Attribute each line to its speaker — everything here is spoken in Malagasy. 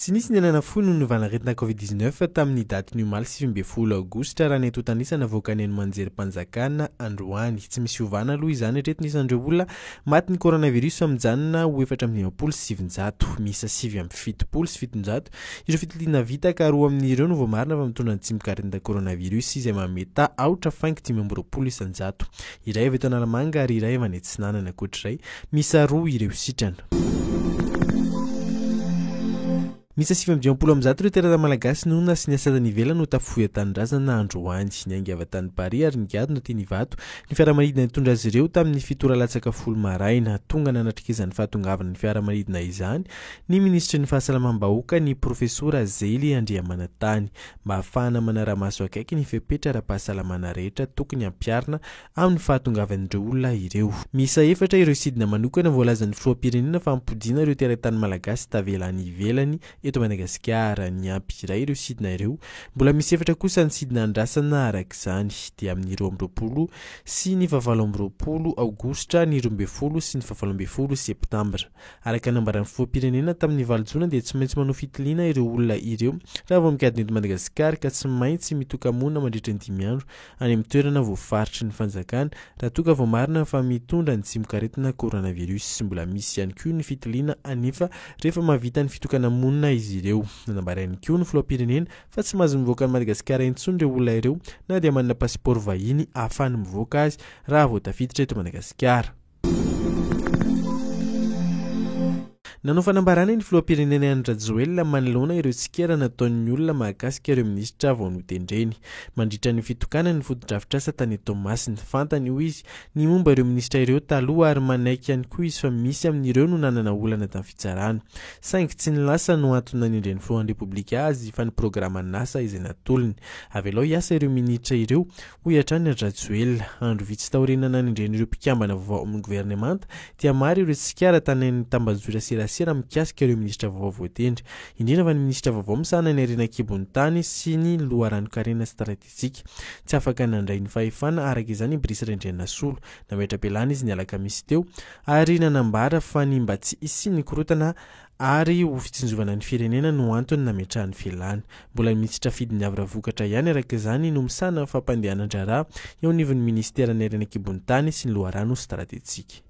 Speaker 1: Tsy nisy ny nafoy noho ny VALANARETINA COVID-19 tamin'ny daty ny omaly 7 Aogositra raha ny eto tanisa navoaka ny manjerim-panjakana androany. Tsy misy ovana aloha izany reto nisan'ireo olona maty ny coronavirus mijanona ho 4,700, miisa 7,700 ireo fitiliana vita ka roa amin'ireo no voamarina fa mitondra ny tsimikaretina coronavirus izay mameta aotra faingo 520 isan-jato. Iray avy eto Analamanga ary iray avy any Atsinanana ankoatr'izay, miisa roa ireo sitrana. Miisa 720 amin'zato ireo Teratany malagasy nohona sy niasatany ivelany no tafoy an-tanindrazana androany. Ny angavatany Paris ary nigady no tiany vato ny fiaramanidina nitondra azy ireo tamin'ny fito latsaka folo maraina. Tonga nanatrikizany fahatongavana ny fiaramanidina izany ny ministra ny fahasalamam-bahoaka ny profesora Zely Andriamanatany mba ahafahana manara-maso akaiky ny fepetra ara-pahasalamana rehetra tokony ampiarina amin'ny fahatongavan'ireo olona ireo. Miisa 4 ireo sidina manokana voalazan'ny filoham-pirenena fa ampodiana ireo Teratany malagasy tavelany ivelany eto Madagasikara. Ny ampy iray ireo sidina ireo mbola misy 4 kosa ny sidina andrasana arak'izany dia amin'ny 20 sy ny 20 Aogositra, ny 20 sy ny 20 Septambra. Araka nambaran'ny filoham-pirenena tamin'ny 9 Jona dia tsy maintsy manao fitiliana ireo olona ireo raha vao mikadina eto Madagasikara ka tsy maintsy mitoka-monina mandritra ny 5 andro any amin'ny toerana voafaritry ny fanjakana raha toka vao marina fa mitondra ny tsimikaretina coronavirus. Mbola misy ihany koa ny fitiliana anefa rehefa mahavita ny fitokana monina izy ireo. Nanambarainy koa ny filoham-pirenena fa tsy mahazo mivoaka ny Madagasikara intsony ireo olona ireo na dia manana pasiporo vahiny ahafahany mivoaka azy raha vao tafiditra eto Madagasikara. Nanao fanambarana ny filoham-pirenena an manoloana ireo tsikera nataon'ny olona mahakasika ireo ministra vao notendreny. Mandritra ny fitokana ny foto-drafitr'asa tany Tomasy ny fantany ho izy ny momba ireo ministra ireo taloha ary manaiky ihany koa izy fa misy amin'ireo no nanana olana tamin'ny fitsarana. Saingy tsy nilasa no antony nanendreny filohan'ny repoblika azy fa ny programan'ny asa izay natolony. Avelao hiasa ireo ministra ireo ho hiatrany an andro vitsy taorina nanendreny ireo mpikambana vaovao amin'ny GOVERNEMANTA dia maro ireo tsikera tany tambazora serasera mikasika ireo ministra vaovao voatendry, indrindra fa ny ministra vaovao misahana ny harena kibon'ny tany sy ny loharano-karena stratejika. Tsy afaka nandray ny fahefana araka izany Brisa Rendrena Solo nametra-pialana izy ny alakamisy teo ary nanambara fa ny mba tsy hisy ny korotana ary ho fitsinjovana ny firenena no antony nametrahany fialana. Mbola ministra fidiny avy vokatra ihany araka izany no misahana fampandehanan-draharaha eo anivon'ny ministera ny harena kibon'ny tany sy ny loharano stratejika.